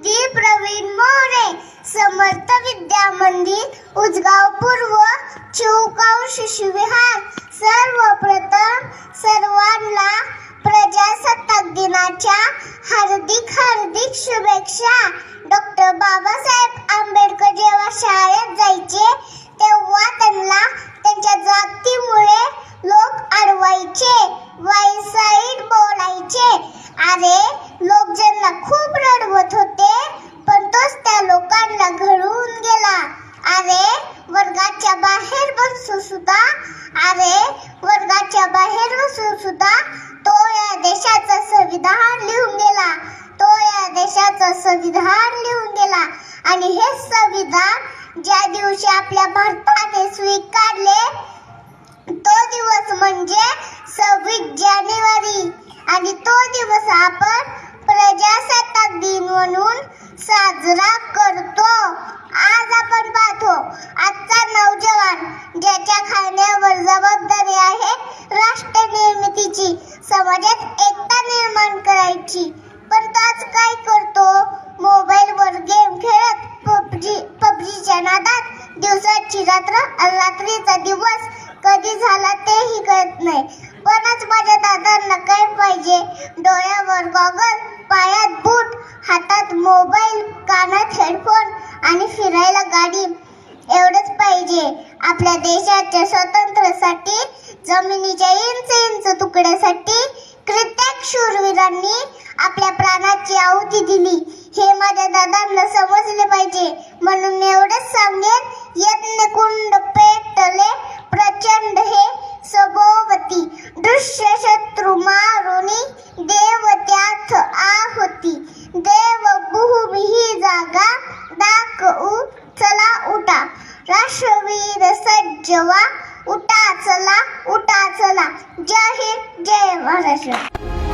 श्री प्रवीण मोरे, समर्थ विद्या मंदिर, उजगाव पूर्व, चिवगाव शिशुविहार. सर्वप्रथम सर्वांना प्रजासत्ताक दिनाच्या हार्दिक शुभेच्छा. डॉक्टर बाबासाहेब आंबेडकर जेव्हा शाळेत जायचे तेव्हा त्यांना त्यांच्या जातीमुळे लोक अडवायचे, वाईसाईड बोलायचे. अरे लोक ज्यांना खूप रडवत होते, पण तोच त्या लोकांना घडवून गेला. अरे वर्गाच्या बाहेर बसून सुद्धा तो या देशाचं संविधान लिहून गेला. आणि हे संविधान ज्या दिवशी आपल्या भारताने स्वीकारले तो दिवस म्हणजे 26 जानेवारी. आणि तो दिवस आपण प्रजासत्ताक दिन म्हणून साजरा करतो. आज आपण पाहतो आजचा नौजवान ज्याच्या खांद्यावर जबाबदारी आहे राष्ट्र निर्मितीची, समाजात एकता निर्माण करायची, पण तो आज काय करतो? मोबाईलवर गेम खेळत पबजीच्या नादात दिवसाची रात्र आणि रात्रीचा दिवस कधी झाला तेही कळत नाही. पण आज माझ्या दादांना काय पाहिजे? डोळ्यावर गॉगल, पायात बूट, हातात मोबाईल, कानात हेडफोन आणि फिरायला गाडी, एवढंच पाहिजे. आपल्या देशाच्या स्वातंत्र्यासाठी, जमिनीच्या इंच तुकड्यासाठी कित्येक शूरवीरांनी आपल्या प्राणाची आहुती दिली, हे माझ्या दादांना समजले पाहिजे. म्हणून एवढंच सांगेन, यज्ञकुंड पेटले प्रचंड हे सभोवती, दृश्य शत्रू मारुनी देव त्यात आहुती. देवभूमी ही जागा दाखवू चला उठा, राष्ट्रवीर सज्ज व्हा, उठा चला. जय हिंद, जय महाराष्ट्र.